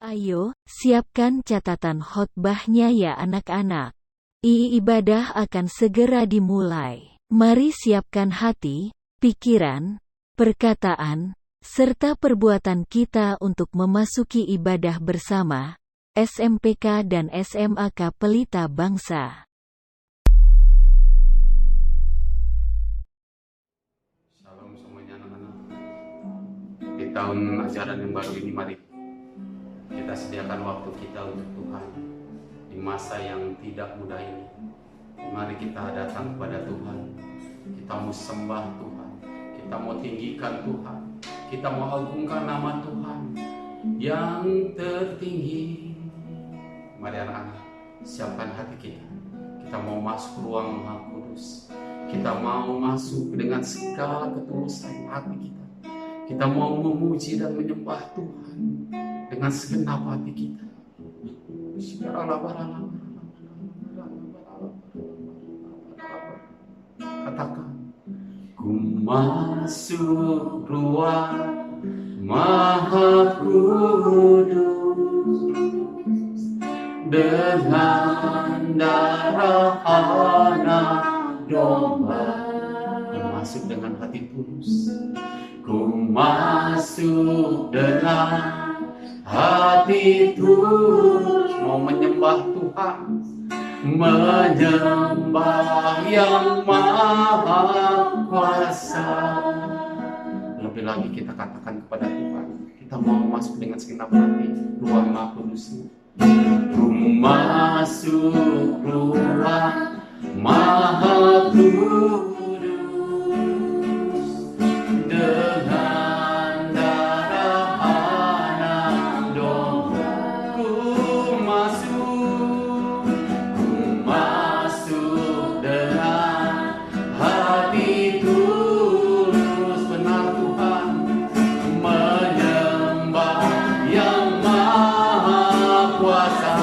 Ayo, siapkan catatan khotbahnya ya anak-anak. Ibadah akan segera dimulai. Mari siapkan hati, pikiran, perkataan, serta perbuatan kita untuk memasuki ibadah bersama, SMPK dan SMAK Pelita Bangsa. Shalom semuanya anak-anak. Di tahun ajaran yang baru ini mari kita sediakan waktu kita untuk Tuhan. Di masa yang tidak mudah ini, mari kita datang kepada Tuhan. Kita mau sembah Tuhan, kita mau tinggikan Tuhan, kita mau agungkan nama Tuhan yang tertinggi. Mari anak-anak, siapkan hati kita. Kita mau masuk ruang Maha Kudus. Kita mau masuk dengan segala ketulusan hati kita. Kita mau memuji dan menyembah Tuhan dengan segenap hati kita. Katakan, ku masuk ruang Maha Kudus dengan darah anak domba. Ku masuk dengan hati tulus. Ku masuk dengan hati tulus, mau menyembah Tuhan, menyembah yang Maha Kuasa. Lebih lagi kita katakan kepada Tuhan, kita mau masuk dengan segenap hati ruang Maha Kudus. Ku masuk ruang Maha Kudus dengan darah anak domba. Ku masuk dengan hati tulus, benar Tuhan, menyembah yang Maha Kuasa.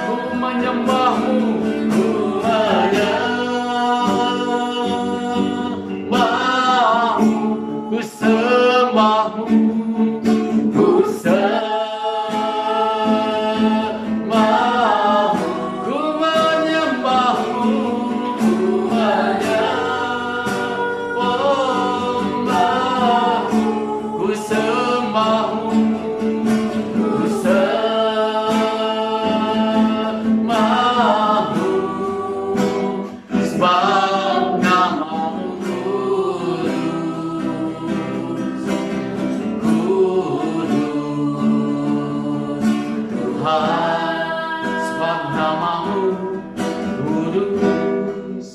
Ku menyembah-Mu, ku menyembah-Mu, ku sembah-Mu, ku sembah-Mu, ku menyembah-Mu, ku menyembah-Mu, ku sembah-Mu, ku sembah-Mu, sebab nama-Mu kudus, Tuhan, sebab nama-Mu kudus,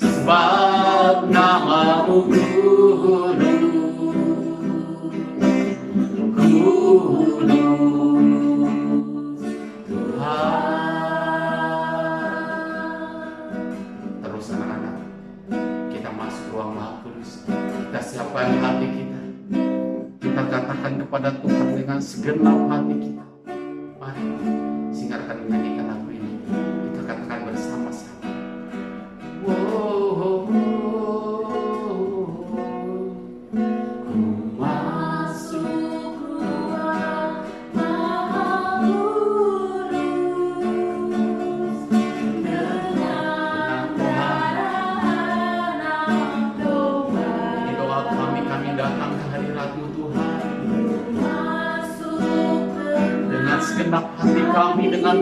sebab nama-Mu kudus, Tuhan. Terus anak-anak, kita masuk ruang Maha Kudus. Kita siapkan hati kita. Kita katakan kepada Tuhan dengan segenap hati kita. Mari, singkarkan menyanyikan lagu ini. Kita katakan bersama-sama. Wow, ku masuk ruang Maha Kudus dengan darah anak domba. Ini doa kami datang ke hadirat-Mu Tuhan. Dengan segenap hati kami, dengan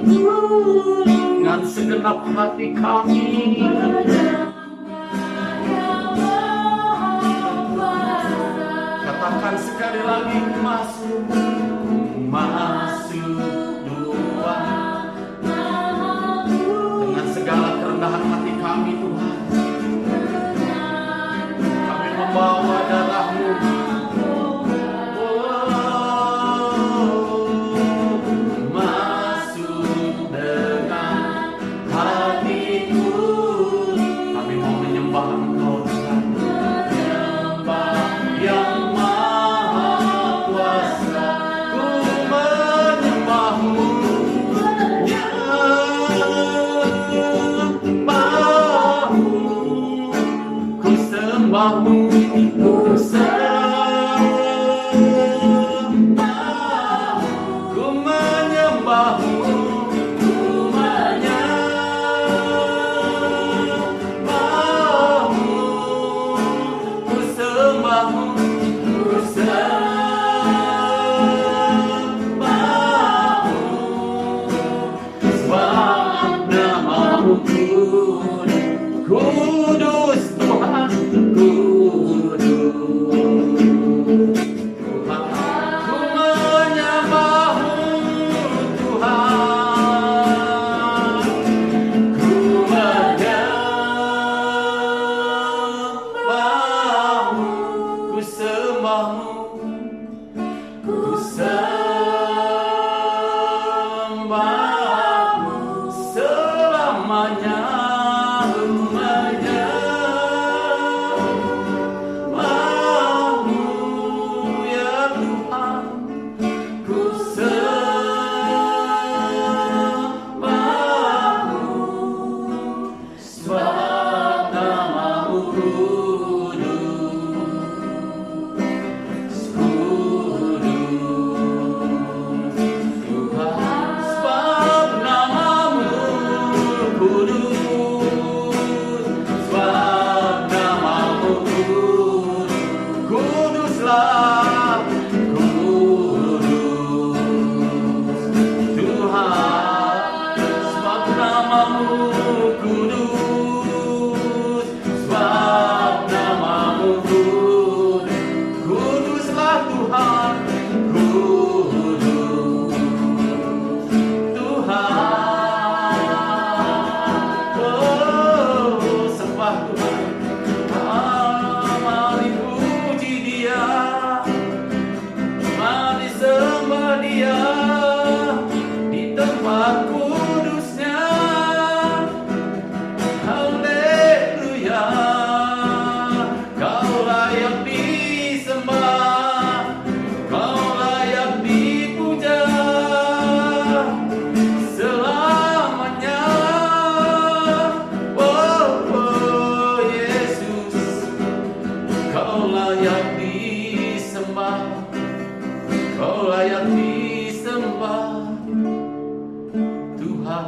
segenap hati kami. Katakan sekali lagi, masuk ruang dengan segala kerendahan hati kami Tuhan. Kami membawa darah-Mu. Masuk dengan hati tulus. Kami mau menyembah Engkau Tuhan. Menyembah yang Maha Kuasa. Ku menyembah layak disembah Tuhan.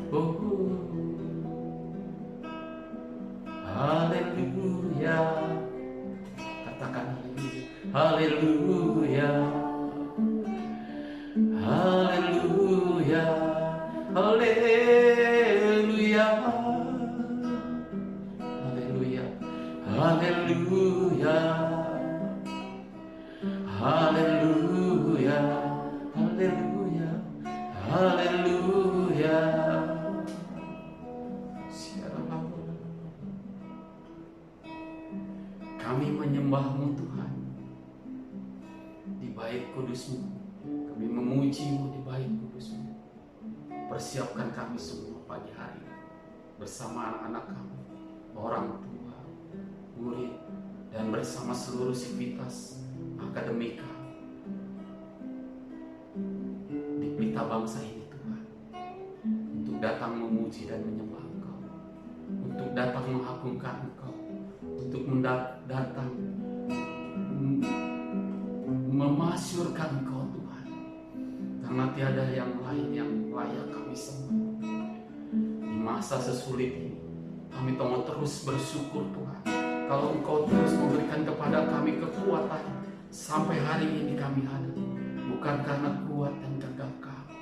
Oh, haleluya. Katakan haleluya. Haleluya. Haleluya. Haleluya. Haleluya. Haleluya. Haleluya. Haleluya. Kami menyembah-Mu Tuhan di bait kudus-Mu. Kami memuji-Mu di bait kudus-Mu. Persiapkan kami semua pagi hari bersama anak-anak kami, orang tua, murid, dan bersama seluruh sivitas akademika di pelita bangsa ini Tuhan, untuk datang memuji dan menyembah Engkau, untuk datang mengagungkan Engkau, untuk datang memasyurkan Engkau Tuhan, karena tiada yang lain yang layak kami sembah. Di masa sesulit ini kami mau terus bersyukur Tuhan, kalau Engkau terus memberikan kepada kami kekuatan sampai hari ini kami ada, bukan karena kuat dan gagah kami,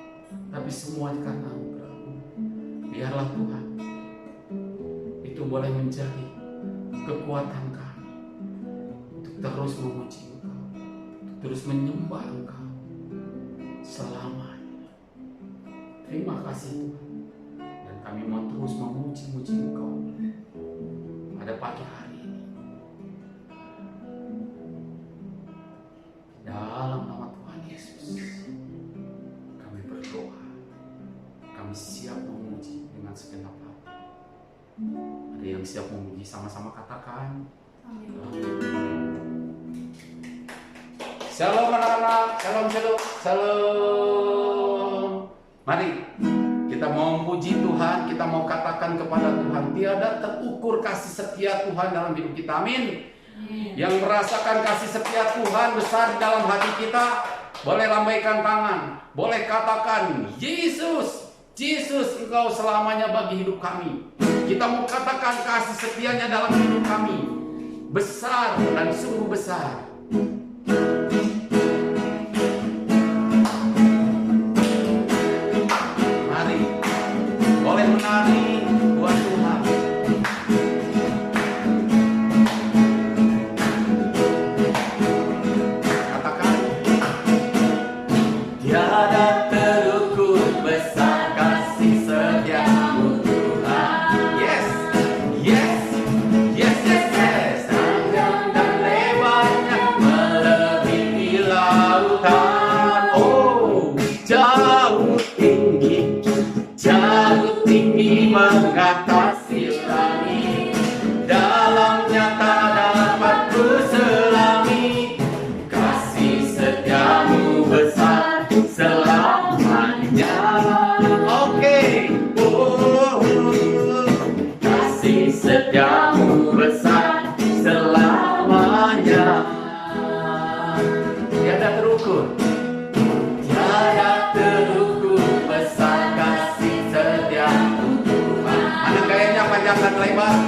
tapi semua karena Engkau. Biarlah Tuhan itu boleh menjadi kekuatan kami untuk terus memuji Engkau, untuk terus menyembah Engkau selamanya. Terima kasih Tuhan, dan kami mau terus memuji-muji Engkau pada pagi hari ini. Dalam nama Tuhan Yesus kami berdoa, kami siap memuji dengan segenap hati. Ada yang siap memuji, sama-sama katakan amin. Shalom anak-anak, shalom, shalom, shalom. Mari kita mau memuji Tuhan, kita mau katakan kepada Tuhan, tiada terukur kasih setia Tuhan dalam hidup kita, amin. Yang merasakan kasih setia Tuhan besar dalam hati kita, boleh lambaikan tangan, boleh katakan, Yesus, Yesus, Engkau selamanya bagi hidup kami. Kita mau katakan kasih setianya dalam hidup kami besar dan sungguh besar. Mari, boleh menari buat Tuhan. Katakan, tiada terukur besar kasih setiamu Tuhan. Yes, yes, yes, yes, yes. Panjang dan lebarnya melebihi lautan. Oh, jauh tinggi mengatasi langit. Dalamnya tak dapat ku selami. Kasih setiamu besar selamanya. Oke, kasih setiamu besar selamanya. Tiada terukur, tiada terukur besar kasih setiamu Tuhan. Mana gayanya panjang dan lebar?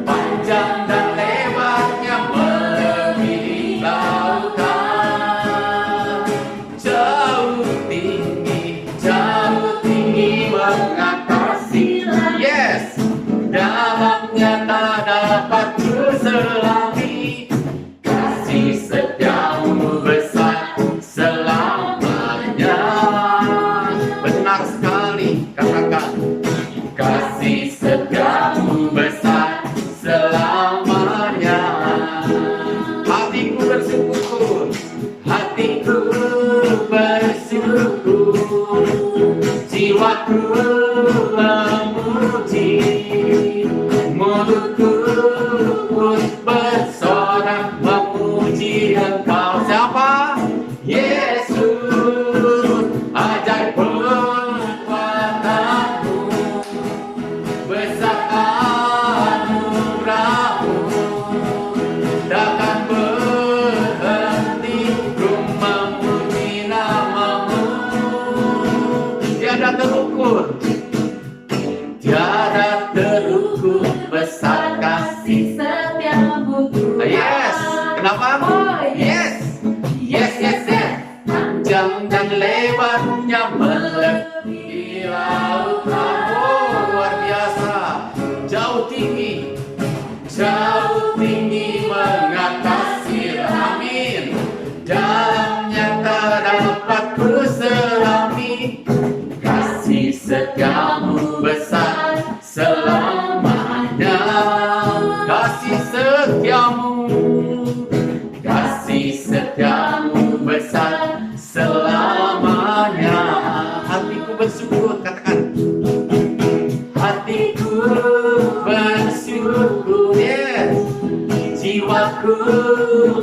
Panjang dan lebarnya melebihi lautan. Jauh tinggi mengatasi. Yes, dalamnya tak dapat ku selami. Kasih setiamu besar selamanya. Benar sekali, katakan, kasih setiamu besar selamanya. Hatiku bersyukur, hatiku bersyukur, jiwaku memuji, mulutku pun bersyukur.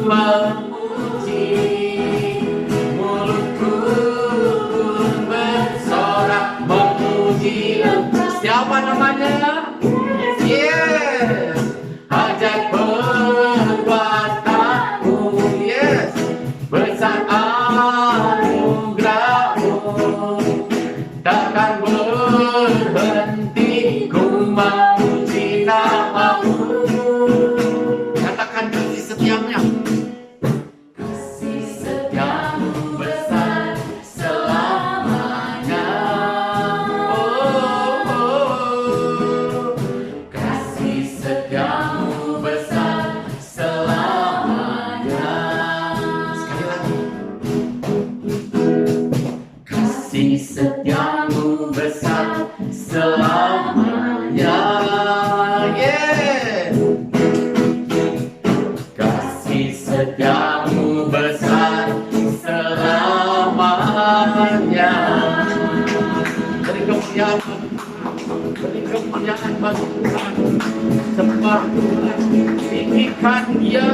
memuji, mulutku pun bersorak memuji. Siapa namanya? Yes, ajaib perbuatanmu, yes, besar anugerahmu, takkan berhenti ku memuji namamu. Katakan kasih setianya. Kasih setiamu besar selamanya. Oh, oh. Kasih setiamu besar selamanya. Sekali lagi. Kasih setiamu besar selamanya. Yeah. Kasih setiamu besar selamanya. Beri kemuliaan bagi Tuhan. Sebab Tuhan tinggikan Dia,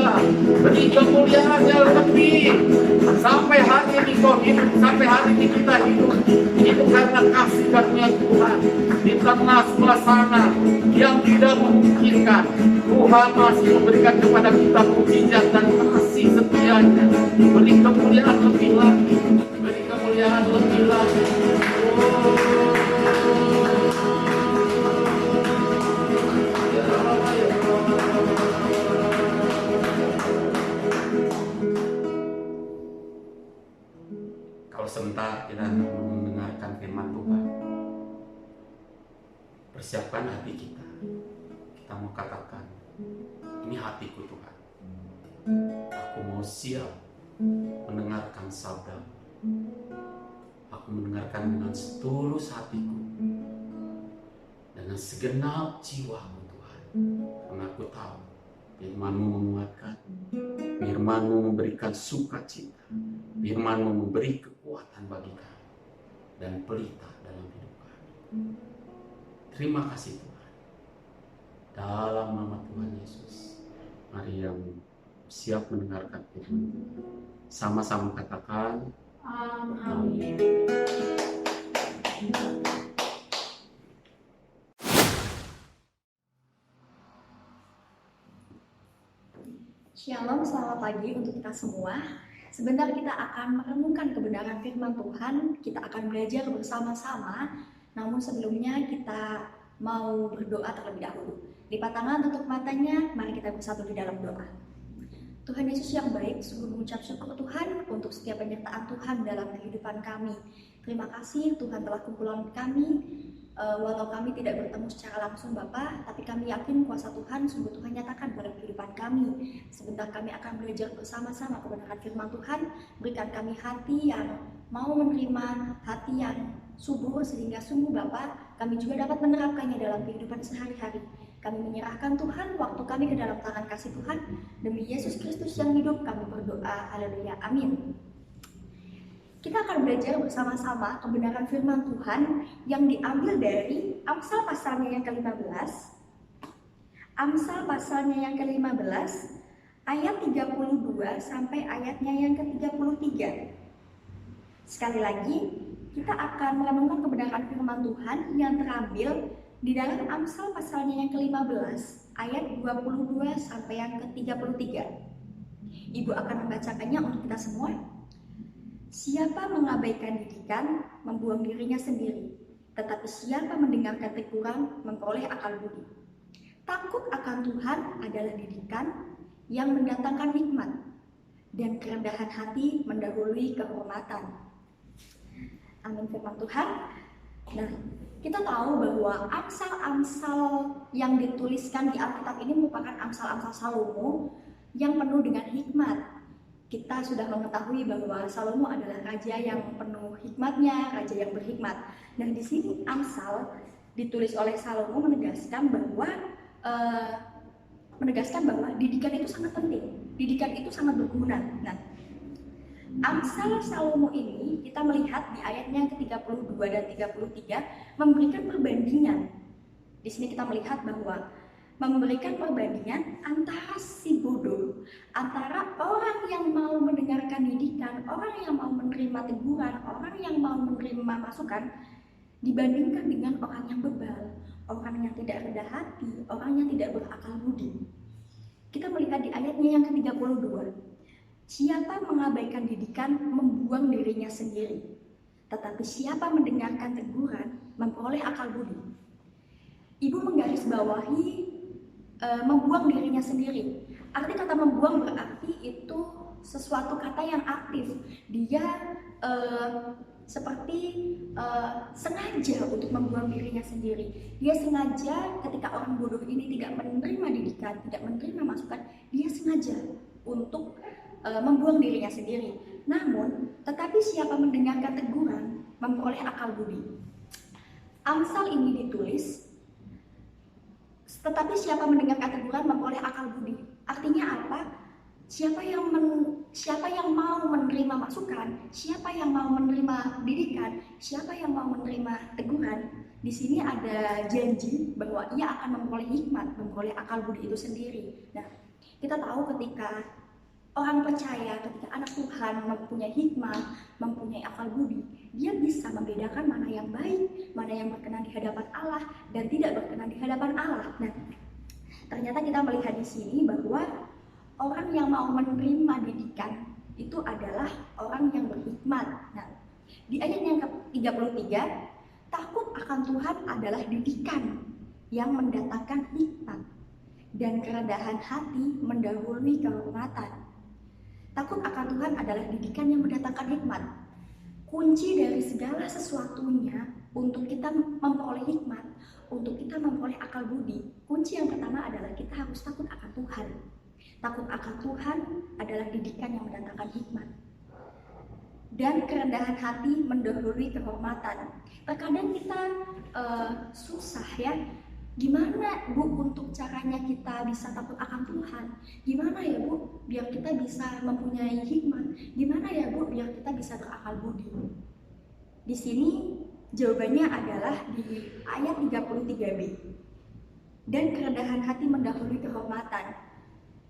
beri kemuliaan yang lebih. Sampai hari ini kau hidup, sampai hari ini kita hidup. Itu karena kasih karunia Tuhan. Di tengah suasana yang tidak memungkinkan, Tuhan masih memberikan kepada kita mukjizat dan kasih setianya. Beri kemuliaan lebih lagi, beri kemuliaan lebih lagi. Kalau sebentar kita mendengarkan firman Tuhan, persiapkan hati kita. Kita mau katakan, ini hatiku Tuhan. Aku mau siap mendengarkan sabda. Aku mendengarkan dengan setulus hatiku, dengan segenap jiwaku Tuhan. Karena aku tahu firman-Mu menguatkan, firman-Mu memberikan sukacita, firman-Mu memberi kekuatan bagi kami dan pelita dalam hidup kami. Terima kasih Tuhan. Dalam nama Tuhan Yesus, mari yang siap mendengarkan firman Tuhan, sama-sama katakan amin. Shalom, selamat pagi untuk kita semua. Sebentar kita akan merenungkan kebenaran firman Tuhan, kita akan belajar bersama-sama. Namun sebelumnya kita mau berdoa terlebih dahulu. Lipat tangan, tutup matanya, mari kita bersatu di dalam doa. Tuhan Yesus yang baik, sungguh mengucap syukur Tuhan untuk setiap penyertaan Tuhan dalam kehidupan kami. Terima kasih Tuhan telah kumpulan kami, walau kami tidak bertemu secara langsung Bapa, tapi kami yakin kuasa Tuhan sungguh Tuhan nyatakan dalam kehidupan kami. Sebentar kami akan belajar bersama-sama kebenaran firman Tuhan. Berikan kami hati yang mau menerima, hati yang subur, sehingga sungguh Bapa kami juga dapat menerapkannya dalam kehidupan sehari-hari. Kami menyerahkan Tuhan waktu kami ke dalam tangan kasih Tuhan. Demi Yesus Kristus yang hidup kami berdoa. Haleluya. Amin. Kita akan belajar bersama-sama kebenaran firman Tuhan yang diambil dari Amsal pasalnya yang ke-15. Amsal pasalnya yang ke-15 ayat 32 sampai ayatnya yang ke-33. Sekali lagi, kita akan merenungkan kebenaran firman Tuhan yang terambil di dalam Amsal pasalnya yang ke-15 ayat 22 sampai yang ke-33. Ibu akan membacakannya untuk kita semua. Siapa mengabaikan didikan, membuang dirinya sendiri. Tetapi siapa mendengarkan teguran, memperoleh akal budi. Takut akan Tuhan adalah didikan yang mendatangkan hikmat, dan kerendahan hati mendahului kehormatan. Amin firman Tuhan. Nah, kita tahu bahwa amsal-amsal yang dituliskan di Alkitab ini merupakan amsal-amsal Salomo yang penuh dengan hikmat. Kita sudah mengetahui bahwa Salomo adalah raja yang penuh hikmatnya, raja yang berhikmat. Dan di sini Amsal ditulis oleh Salomo menegaskan bahwa didikan itu sangat penting, didikan itu sangat berguna. Nah, Amsal Salomo ini kita melihat di ayatnya ke-32 dan 33 memberikan perbandingan. Di sini kita melihat bahwa memberikan perbandingan antara si bodoh, antara orang yang mau mendengarkan didikan, orang yang mau menerima teguran, orang yang mau menerima masukan, dibandingkan dengan orang yang bebal, orang yang tidak rendah hati, orang yang tidak berakal budi. Kita melihat di ayatnya yang ke-32, siapa mengabaikan didikan membuang dirinya sendiri, tetapi siapa mendengarkan teguran memperoleh akal budi. Ibu menggarisbawahi membuang dirinya sendiri. Arti kata membuang berarti itu sesuatu kata yang aktif. Dia seperti sengaja untuk membuang dirinya sendiri. Dia sengaja ketika orang bodoh ini tidak menerima didikan, tidak menerima masukan, dia sengaja untuk membuang dirinya sendiri. Namun, tetapi siapa mendengarkan teguran memperoleh akal budi. Amsal ini ditulis, tetapi siapa mendengarkan teguran memperoleh akal budi. Artinya apa? Siapa yang mau menerima masukan, siapa yang mau menerima didikan, siapa yang mau menerima teguran, di sini ada janji bahwa ia akan memperoleh hikmat, memperoleh akal budi itu sendiri. Nah, kita tahu ketika orang percaya, ketika anak Tuhan mempunyai hikmat, mempunyai akal budi, dia bisa membedakan mana yang baik, mana yang berkenan di hadapan Allah, dan tidak berkenan di hadapan Allah. Nah, ternyata kita melihat di sini bahwa orang yang mau menerima didikan itu adalah orang yang berhikmat. Nah, di ayat yang ke-33, takut akan Tuhan adalah didikan yang mendatangkan hikmat, dan kerendahan hati mendahului kehormatan. Takut akan Tuhan adalah didikan yang mendatangkan hikmat. Kunci dari segala sesuatunya untuk kita memperoleh hikmat, untuk kita memperoleh akal budi, kunci yang pertama adalah kita harus takut akan Tuhan. Takut akan Tuhan adalah didikan yang mendatangkan hikmat. Dan kerendahan hati mendahului kehormatan. Terkadang kita susah ya, gimana Bu untuk caranya kita bisa takut akan Tuhan? Gimana ya Bu biar kita bisa mempunyai hikmat? Gimana ya Bu biar kita bisa berakal budi? Di sini jawabannya adalah di ayat 33b. Dan kerendahan hati mendahului kehormatan.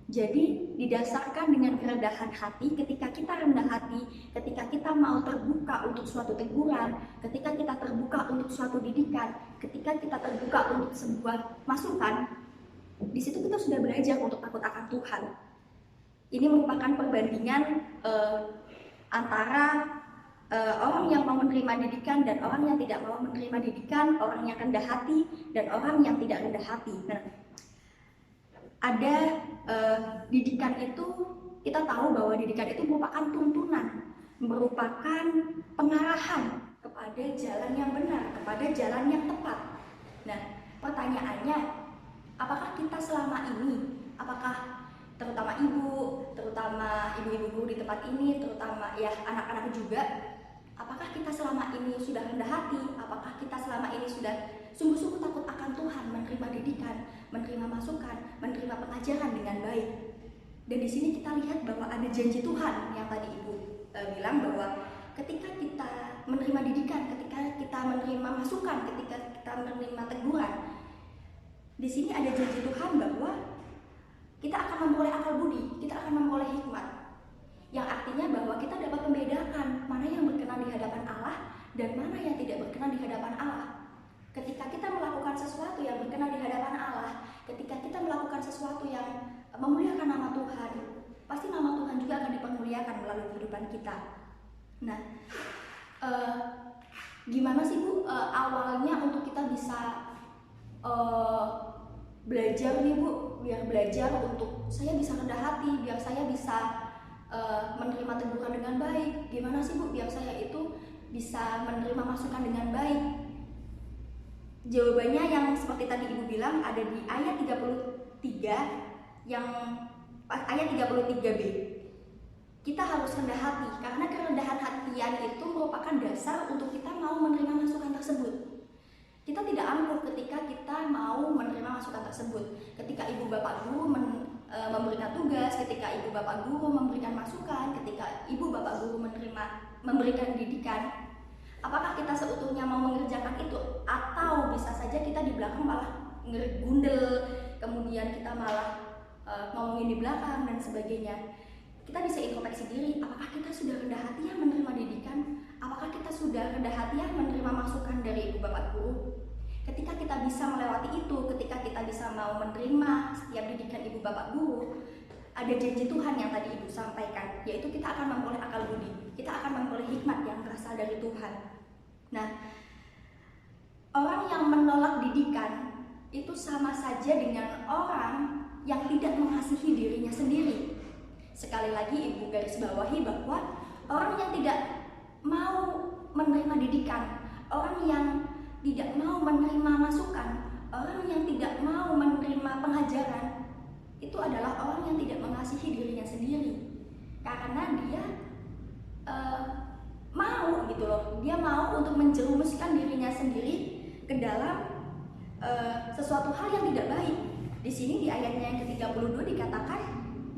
Jadi didasarkan dengan kerendahan hati, ketika kita rendah hati, ketika kita mau terbuka untuk suatu teguran, ketika kita terbuka untuk suatu didikan, ketika kita terbuka untuk sebuah masukan, di situ kita sudah belajar untuk takut akan Tuhan. Ini merupakan perbandingan antara orang yang mau menerima didikan dan orang yang tidak mau menerima didikan, orang yang rendah hati dan orang yang tidak rendah hati. Nah, ada didikan itu, kita tahu bahwa didikan itu merupakan tuntunan, merupakan pengarahan kepada jalan yang benar, kepada jalan yang tepat. Nah, pertanyaannya, apakah kita selama ini, apakah terutama ibu-ibu guru di tempat ini, terutama ya anak-anak juga, apakah kita selama ini sudah rendah hati? Apakah kita selama ini sudah sungguh-sungguh takut akan Tuhan, menerima didikan, menerima masukan, menerima pengajaran dengan baik? Dan di sini kita lihat bahwa ada janji Tuhan yang tadi Ibu bilang bahwa ketika kita menerima didikan, ketika kita menerima masukan, ketika kita menerima teguran, di sini ada janji Tuhan bahwa kita akan memperoleh akal budi, kita akan memperoleh hikmat. Yang artinya bahwa kita dapat membedakan mana yang berkenan di hadapan Allah dan mana yang tidak berkenan di hadapan Allah. Ketika kita melakukan sesuatu yang berkenan di hadapan Allah, ketika kita melakukan sesuatu yang memuliakan nama Tuhan, pasti nama Tuhan juga akan dipermuliakan melalui kehidupan kita. Nah, gimana sih Bu awalnya untuk kita bisa belajar nih Bu, biar belajar untuk saya bisa rendah hati, biar saya bisa menerima teguran dengan baik. Gimana sih Bu biar saya itu bisa menerima masukan dengan baik? Jawabannya yang seperti tadi Ibu bilang ada di ayat 33 yang ayat 33b. Kita harus rendah hati karena kerendahan hatian itu merupakan dasar untuk kita mau menerima masukan tersebut. Kita tidak angkuh ketika kita mau menerima masukan tersebut. Ketika Ibu Bapak Guru memberikan tugas, ketika Ibu Bapak Guru memberikan masukan, ketika Ibu Bapak Guru memberikan didikan, apakah kita seutuhnya mau mengerjakan itu? Atau bisa saja kita di belakang malah ngegundel, kemudian kita malah ngomongin di belakang dan sebagainya. Kita bisa introspeksi diri, apakah kita sudah rendah hati ya menerima didikan? Apakah kita sudah rendah hati ya menerima masukan dari ibu bapak guru? Ketika kita bisa melewati itu, ketika kita bisa mau menerima setiap didikan ibu bapak guru, ada janji Tuhan yang tadi ibu sampaikan, yaitu kita akan memperoleh akal budi, kita akan memperoleh hikmat yang berasal dari Tuhan. Nah, orang yang menolak didikan itu sama saja dengan orang yang tidak mengasihi dirinya sendiri. Sekali lagi ibu garis bawahi bahwa orang yang tidak mau menerima didikan, orang yang tidak mau menerima masukan, orang yang tidak mau menerima pengajaran, itu adalah orang yang tidak mengasihi dirinya sendiri. Karena dia mau gitu loh, dia mau untuk menjerumuskan dirinya sendiri ke dalam sesuatu hal yang tidak baik. Di sini di ayatnya yang ke-32 dikatakan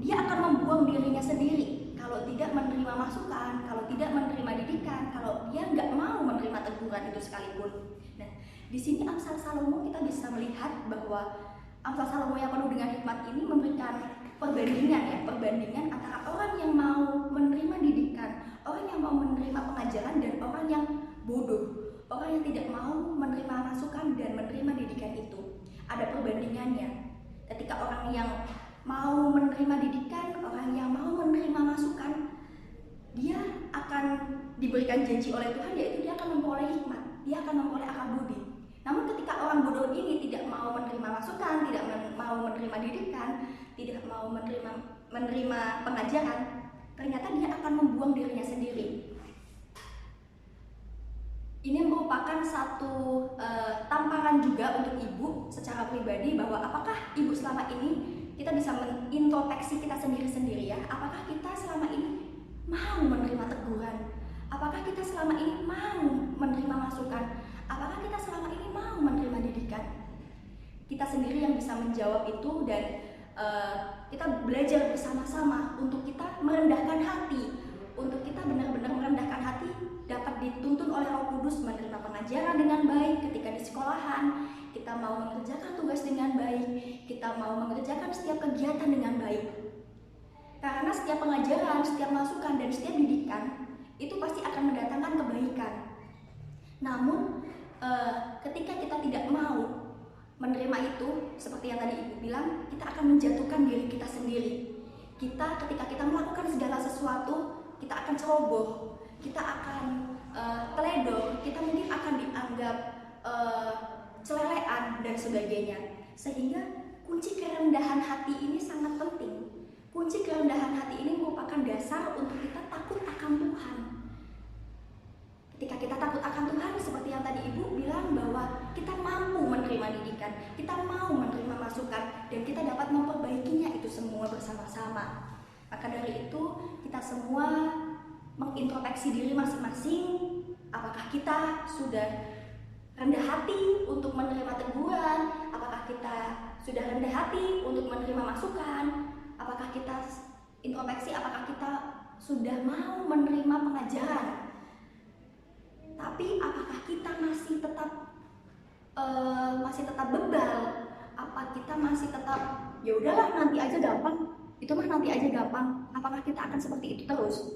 dia akan membuang dirinya sendiri kalau tidak menerima masukan, kalau tidak menerima didikan, kalau dia nggak mau menerima teguran itu sekalipun. Nah, di sini Amsal Salomo kita bisa melihat bahwa Amsal Salomo yang penuh dengan hikmat ini memberikan perbandingan antara orang yang mau menerima didikan, orang yang mau menerima pengajaran, dan orang yang bodoh, orang yang tidak mau menerima masukan dan menerima didikan itu. Ada perbandingannya. Ketika orang yang mau menerima didikan, orang yang mau menerima masukan, dia akan diberikan janji oleh Tuhan, yaitu dia akan memperoleh hikmat, dia akan memperoleh akal budi. Namun ketika orang bodoh ini tidak mau menerima masukan, tidak mau menerima didikan, tidak mau menerima pengajaran, ternyata dia akan membuang dirinya sendiri. Ini merupakan satu tamparan juga untuk ibu secara pribadi, bahwa apakah ibu selama ini, kita bisa mengintrospeksi kita sendiri-sendiri ya. Apakah kita selama ini mau menerima teguran? Apakah kita selama ini mau menerima masukan? Apakah kita selama ini mau menerima didikan? Kita sendiri yang bisa menjawab itu, dan kita belajar bersama-sama untuk kita merendahkan hati, untuk kita benar-benar merendahkan hati, dapat dituntun oleh Roh Kudus menerima pengajaran dengan baik ketika di sekolahan, kita mau mengerjakan tugas dengan baik, kita mau mengerjakan setiap kegiatan dengan baik. Karena setiap pengajaran, setiap masukan, dan setiap didikan itu pasti akan mendatangkan kebaikan. Namun ketika kita tidak mau menerima itu, seperti yang tadi ibu bilang, kita akan menjatuhkan diri kita sendiri. Ketika kita melakukan segala sesuatu, kita akan ceroboh, kita akan teledor, kita mungkin akan dianggap celelean dan sebagainya. Sehingga kunci kerendahan hati ini sangat penting. Kunci kerendahan hati ini merupakan dasar untuk kita takut akan Tuhan. Ketika kita takut akan Tuhan, seperti yang tadi ibu bilang, bahwa kita mampu menerima didikan, kita mau menerima masukan, dan kita dapat memperbaikinya itu semua bersama-sama. Maka dari itu, kita semua mengintrospeksi diri masing-masing. Apakah kita sudah rendah hati untuk menerima teguran? Apakah kita sudah rendah hati untuk menerima masukan? Apakah kita introspeksi, apakah kita sudah mau menerima pengajaran? Tapi apakah kita masih tetap bebal? Apa kita masih tetap, ya udahlah nanti aja gampang, itu mah nanti aja gampang? Apakah kita akan seperti itu terus?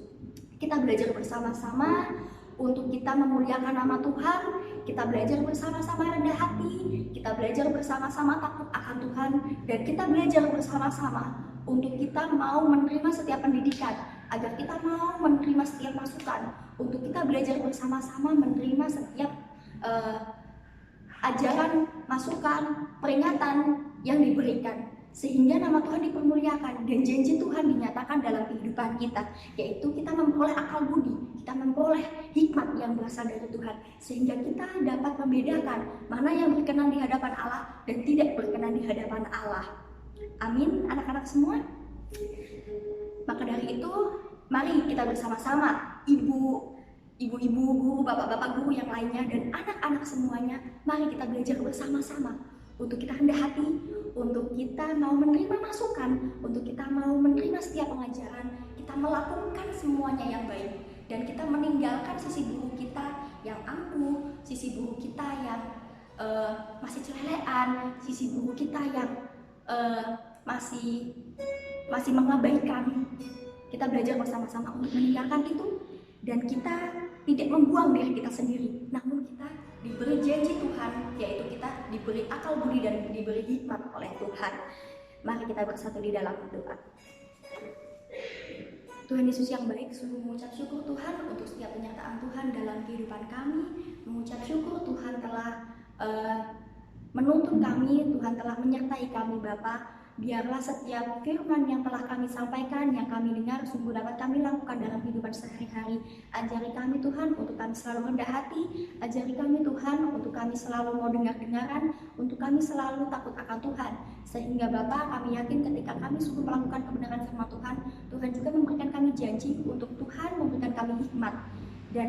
Kita belajar bersama-sama untuk kita memuliakan nama Tuhan, kita belajar bersama-sama rendah hati, kita belajar bersama-sama takut akan Tuhan, dan kita belajar bersama-sama untuk kita mau menerima setiap pendidikan, agar kita mau menerima setiap masukan, untuk kita belajar bersama-sama menerima setiap ajaran, masukan, peringatan yang diberikan, sehingga nama Tuhan dipermuliakan dan janji Tuhan dinyatakan dalam kehidupan kita, yaitu kita memperoleh akal budi, kita memperoleh hikmat yang berasal dari Tuhan, sehingga kita dapat membedakan mana yang berkenan di hadapan Allah dan tidak berkenan di hadapan Allah. Amin, anak-anak semua. Maka dari itu, mari kita bersama-sama, ibu-ibu guru, bapak-bapak guru yang lainnya, dan anak-anak semuanya, mari kita belajar bersama-sama untuk kita rendah hati, untuk kita mau menerima masukan, untuk kita mau menerima setiap pengajaran, kita melakukan semuanya yang baik, dan kita meninggalkan sisi buruk kita yang angkuh, sisi buruk kita yang masih celelean, sisi buruk kita yang masih mengabaikan. Kita belajar bersama-sama untuk meninggalkan itu, dan kita tidak membuang diri kita sendiri, namun kita diberi janji Tuhan, yaitu kita diberi akal budi dan diberi hikmat oleh Tuhan. Mari kita bersatu di dalam doa. Tuhan Yesus yang baik, sungguh mengucap syukur Tuhan untuk setiap penyertaan Tuhan dalam kehidupan kami. Mengucap syukur Tuhan telah menuntun kami, Tuhan telah menyertai kami Bapa. Biarlah setiap firman yang telah kami sampaikan, yang kami dengar, sungguh dapat kami lakukan dalam kehidupan sehari-hari. Ajari kami Tuhan untuk kami selalu rendah hati. Ajari kami Tuhan untuk kami selalu mau dengar-dengaran, untuk kami selalu takut akan Tuhan. Sehingga Bapa, kami yakin ketika kami sungguh melakukan kebenaran firman Tuhan, Tuhan juga memberikan kami janji untuk Tuhan memberikan kami hikmat. Dan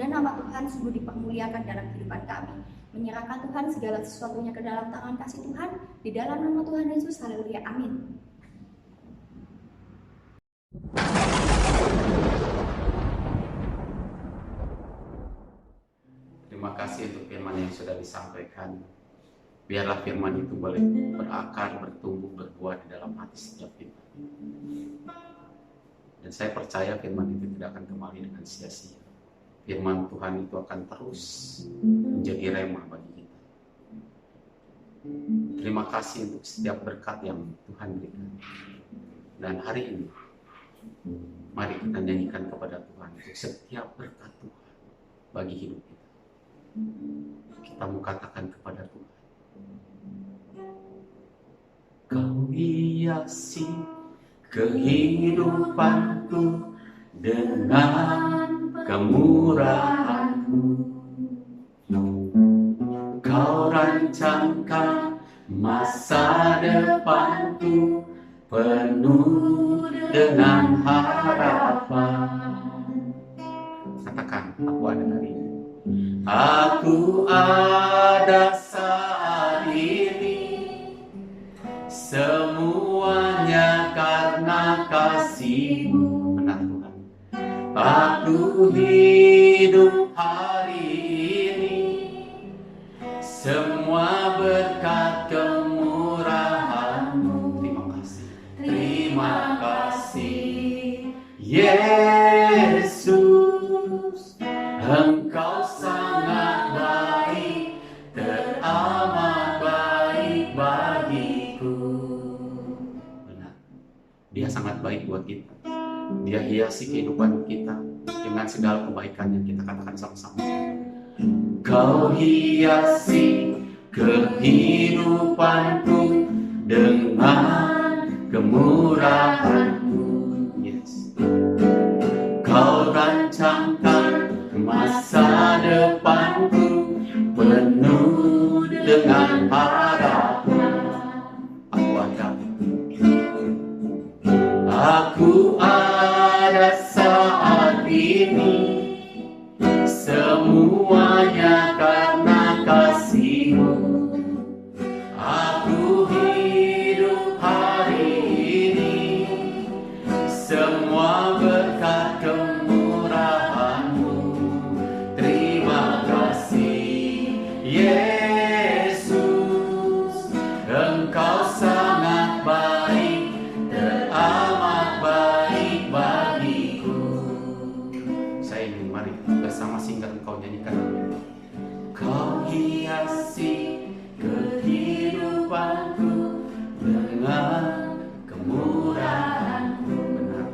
nama Tuhan sungguh dipermuliakan dalam kehidupan kami. Menyerahkan Tuhan segala sesuatunya ke dalam tangan kasih Tuhan, di dalam nama Tuhan Yesus, haleluya, amin. Terima kasih untuk firman yang sudah disampaikan. Biarlah firman itu boleh berakar, bertumbuh, berbuah di dalam hati setiap kita. Dan saya percaya firman itu tidak akan kembali dengan sia-sia. Firman Tuhan itu akan terus menjadi rema bagi kita. Terima kasih untuk setiap berkat yang Tuhan berikan. Dan hari ini, mari kita nyanyikan kepada Tuhan untuk setiap berkat Tuhan bagi hidup kita. Kita mau katakan kepada Tuhan, Kau hiasi kehidupanku dengan kemurahan-Mu. Kau rancangkan masa depanku penuh dengan harapan. Katakan, aku ada hari ini. Aku ada saat ini. Semuanya karena kasih-Mu. Benar Tuhan. Aku hidup hari ini, semua berkat kemurahan-Mu. Terima kasih. Terima kasih, Yesus. Engkau sangat baik, teramat baik bagiku. Benar. Dia sangat baik buat kita. Dia hiasi kehidupan kita dengan segala kebaikan yang kita katakan sama-sama. Kau hiasi kehidupanku dengan kemurahan-Mu. Yes. Kau rancangkan masa depanku penuh dengan harapan. Aku ada saat ini, semuanya karena kasih-Mu. Aku hidup hari ini, semua berkat kemurahan-Mu. Terima kasih, Yesus. Engkau sangat baik, teramat baik bagiku. Saya ingin mari bersama singkat engkau nyanyikan. Kau hiasi kehidupanku dengan kemurahan-Mu. Benar.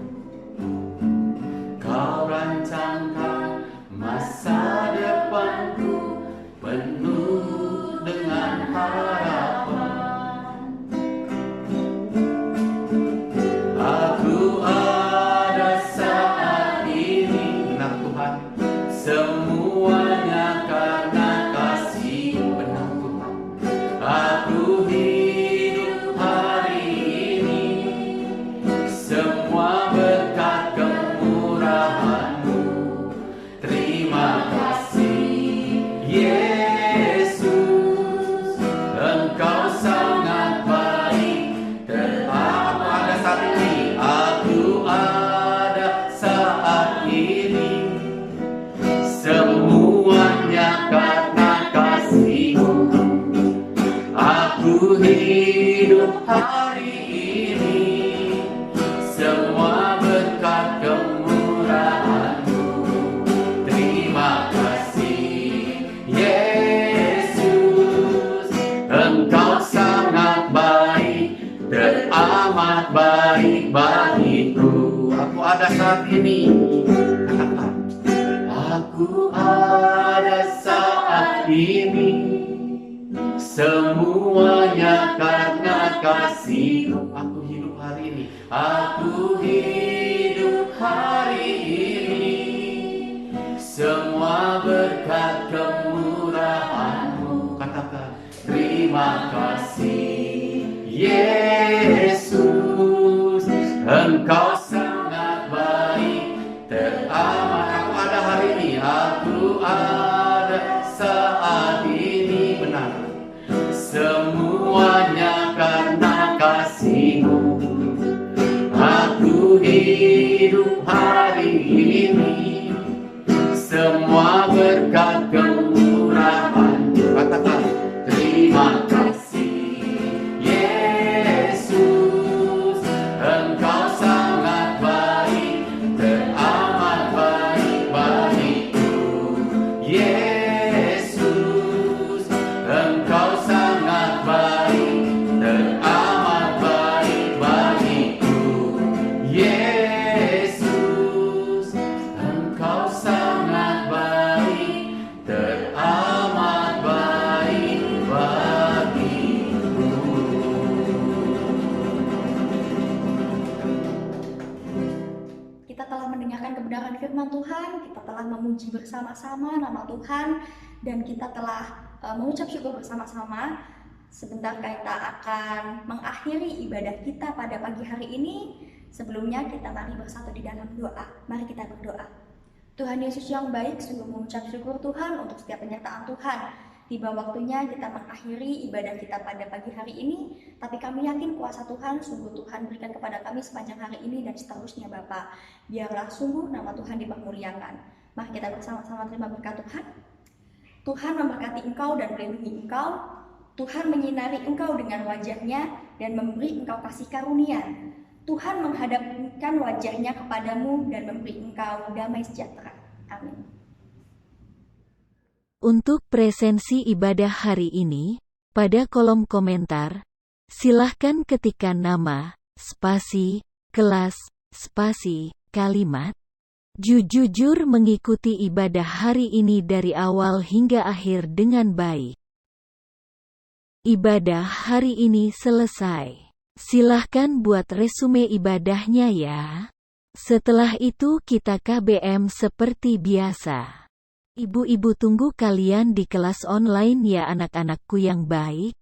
ada saat ini. Katakan, aku ada saat ini, semuanya karena kasih-Mu. Aku hidup hari ini, aku hidup hari ini, semua berkat kemurahan-Mu. Katakan, terima kasih Yesus, Engkau sangat baik, teramat. Aku ada hari ini, aku ada saat ini, benar. Semuanya karena kasih-Mu. Aku hidup hari ini, semua berkat kemurahan-Mu. Katakan, terima kasih Yesus, Engkau sangat baik, teramat baik bagiku. Yesus, Engkau sangat baik, teramat baik bagiku. Yesus, Engkau sangat baik, teramat baik bagiku. Kita telah mendengarkan kebenaran firman Tuhan, kita telah memuji bersama-sama nama Tuhan, dan kita telah mengucap syukur bersama-sama. Sebentar kita akan mengakhiri ibadah kita pada pagi hari ini. Sebelumnya kita mari bersatu di dalam doa. Mari kita berdoa. Tuhan Yesus yang baik, sungguh mengucap syukur Tuhan untuk setiap penyertaan Tuhan. Tiba waktunya kita mengakhiri ibadah kita pada pagi hari ini, tapi kami yakin kuasa Tuhan, sungguh Tuhan berikan kepada kami sepanjang hari ini dan seterusnya Bapa. Biarlah sungguh nama Tuhan dipermuliakan. Mari kita bersama-sama terima berkat Tuhan. Tuhan memberkati engkau dan melindungi engkau. Tuhan menyinari engkau dengan wajah-Nya dan memberi engkau kasih karunia. Tuhan menghadapkan wajah-Nya kepadamu dan memberi engkau damai sejahtera. Amin. Untuk presensi ibadah hari ini, pada kolom komentar, silahkan ketikkan nama, spasi, kelas, spasi, kalimat. Jujur mengikuti ibadah hari ini dari awal hingga akhir dengan baik. Ibadah hari ini selesai. Silahkan buat resume ibadahnya ya. Setelah itu kita KBM seperti biasa. Ibu-ibu tunggu kalian di kelas online ya anak-anakku yang baik.